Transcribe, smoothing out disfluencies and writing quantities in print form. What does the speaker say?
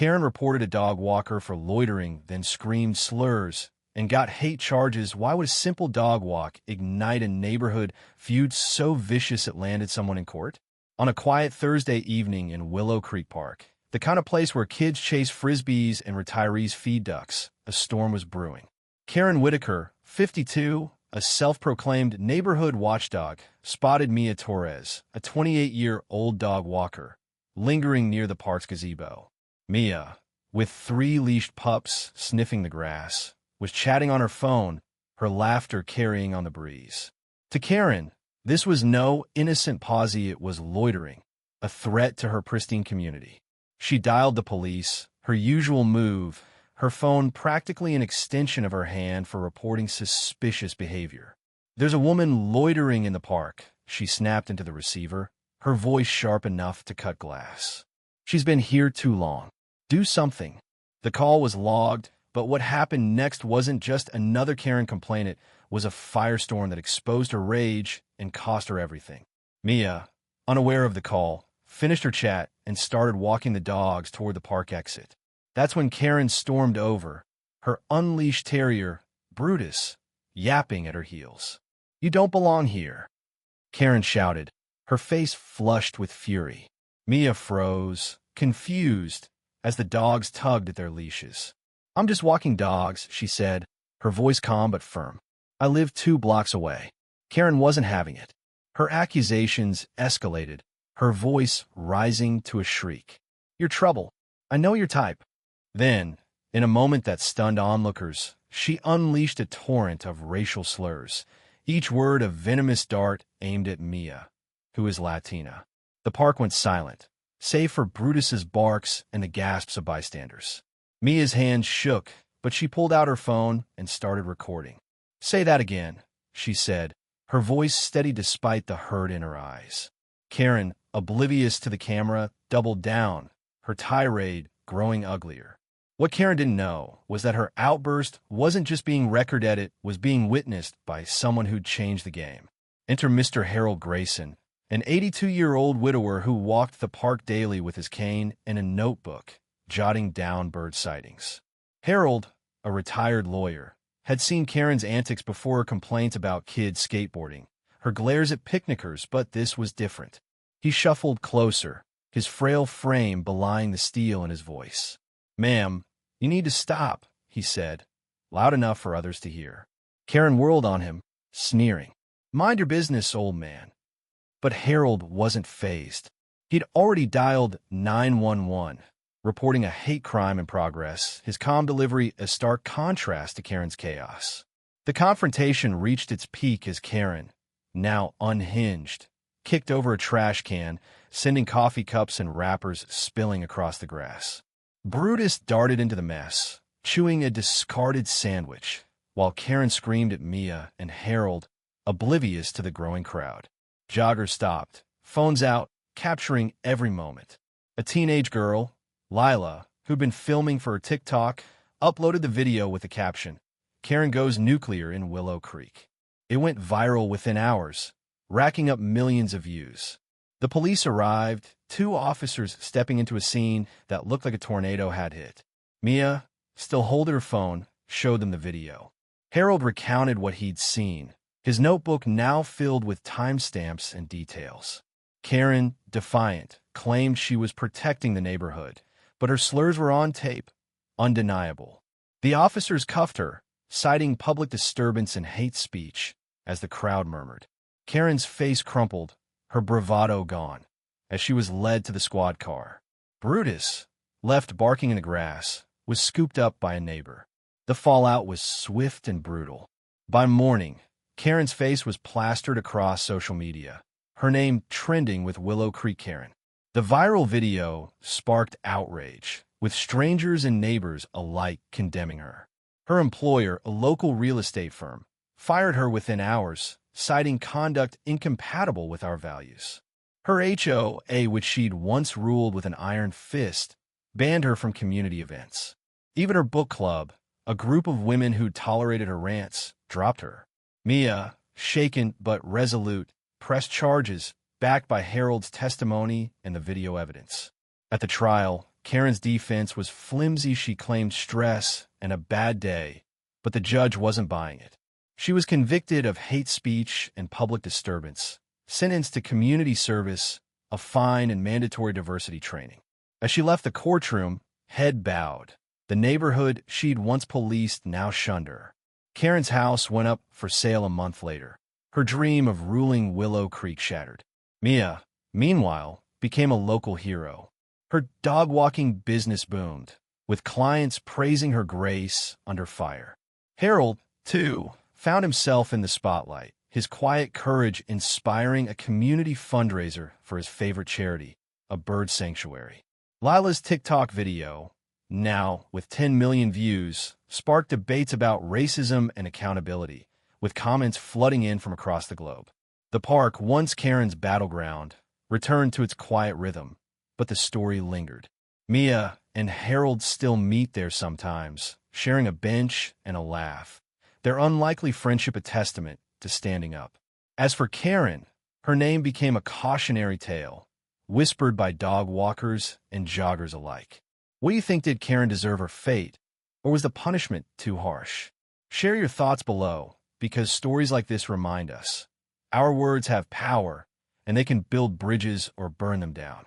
Karen reported a dog walker for loitering, then screamed slurs, and got hate charges. Why would a simple dog walk ignite a neighborhood feud so vicious it landed someone in court? On a quiet Thursday evening in Willow Creek Park, the kind of place where kids chase frisbees and retirees feed ducks, a storm was brewing. Karen Whitaker, 52, a self-proclaimed neighborhood watchdog, spotted Mia Torres, a 28-year-old dog walker, lingering near the park's gazebo. Mia, with 3 leashed pups sniffing the grass, was chatting on her phone, her laughter carrying on the breeze. To Karen, this was no innocent posy, it was loitering, a threat to her pristine community. She dialed the police, her usual move, her phone practically an extension of her hand for reporting suspicious behavior. "There's a woman loitering in the park," she snapped into the receiver, her voice sharp enough to cut glass. "She's been here too long. Do something." The call was logged, but what happened next wasn't just another Karen complaint, it was a firestorm that exposed her rage and cost her everything. Mia, unaware of the call, finished her chat and started walking the dogs toward the park exit. That's when Karen stormed over, her unleashed terrier, Brutus, yapping at her heels. "You don't belong here," Karen shouted, her face flushed with fury. Mia froze, confused, as the dogs tugged at their leashes. "I'm just walking dogs," she said, her voice calm but firm. "I live 2 blocks away." Karen wasn't having it. Her accusations escalated, her voice rising to a shriek. "You're trouble. I know your type." Then, in a moment that stunned onlookers, she unleashed a torrent of racial slurs, each word a venomous dart aimed at Mia, who is Latina. The park went silent, save for Brutus's barks and the gasps of bystanders. Mia's hands shook, but she pulled out her phone and started recording. "Say that again," she said, her voice steady despite the hurt in her eyes. Karen, oblivious to the camera, doubled down, her tirade growing uglier. What Karen didn't know was that her outburst wasn't just being recorded, it was being witnessed by someone who'd changed the game. Enter Mr. Harold Grayson, an 82-year-old widower who walked the park daily with his cane and a notebook, jotting down bird sightings. Harold, a retired lawyer, had seen Karen's antics before, her complaints about kids skateboarding, her glares at picnickers, but this was different. He shuffled closer, his frail frame belying the steel in his voice. "Ma'am, you need to stop," he said, loud enough for others to hear. Karen whirled on him, sneering. "Mind your business, old man." But Harold wasn't fazed. He'd already dialed 911, reporting a hate crime in progress, his calm delivery a stark contrast to Karen's chaos. The confrontation reached its peak as Karen, now unhinged, kicked over a trash can, sending coffee cups and wrappers spilling across the grass. Brutus darted into the mess, chewing a discarded sandwich, while Karen screamed at Mia and Harold, oblivious to the growing crowd. Joggers stopped, phones out, capturing every moment. A teenage girl, Lila, who'd been filming for her TikTok, uploaded the video with the caption, "Karen goes nuclear in Willow Creek." It went viral within hours, racking up millions of views. The police arrived, 2 officers stepping into a scene that looked like a tornado had hit. Mia, still holding her phone, showed them the video. Harold recounted what he'd seen, his notebook now filled with timestamps and details. Karen, defiant, claimed she was protecting the neighborhood, but her slurs were on tape, undeniable. The officers cuffed her, citing public disturbance and hate speech, as the crowd murmured. Karen's face crumpled, her bravado gone, as she was led to the squad car. Brutus, left barking in the grass, was scooped up by a neighbor. The fallout was swift and brutal. By morning, Karen's face was plastered across social media, her name trending with Willow Creek Karen. The viral video sparked outrage, with strangers and neighbors alike condemning her. Her employer, a local real estate firm, fired her within hours, citing conduct incompatible with our values. Her HOA, which she'd once ruled with an iron fist, banned her from community events. Even her book club, a group of women who tolerated her rants, dropped her. Mia, shaken but resolute, pressed charges, backed by Harold's testimony and the video evidence. At the trial, Karen's defense was flimsy. She claimed stress and a bad day, but the judge wasn't buying it. She was convicted of hate speech and public disturbance, sentenced to community service, a fine, and mandatory diversity training. As she left the courtroom, head bowed. The neighborhood she'd once policed now shunned her. Karen's house went up for sale a month later. Her dream of ruling Willow Creek shattered. Mia, meanwhile, became a local hero. Her dog-walking business boomed, with clients praising her grace under fire. Harold, too, found himself in the spotlight, his quiet courage inspiring a community fundraiser for his favorite charity, a bird sanctuary. Lila's TikTok video, now with 10 million views, sparked debates about racism and accountability, with comments flooding in from across the globe. The park, once Karen's battleground, returned to its quiet rhythm, but the story lingered. Mia and Harold still meet there sometimes, sharing a bench and a laugh, their unlikely friendship a testament to standing up. As for Karen, her name became a cautionary tale, whispered by dog walkers and joggers alike. What do you think? Did Karen deserve her fate, or was the punishment too harsh? Share your thoughts below, because stories like this remind us our words have power, and they can build bridges or burn them down.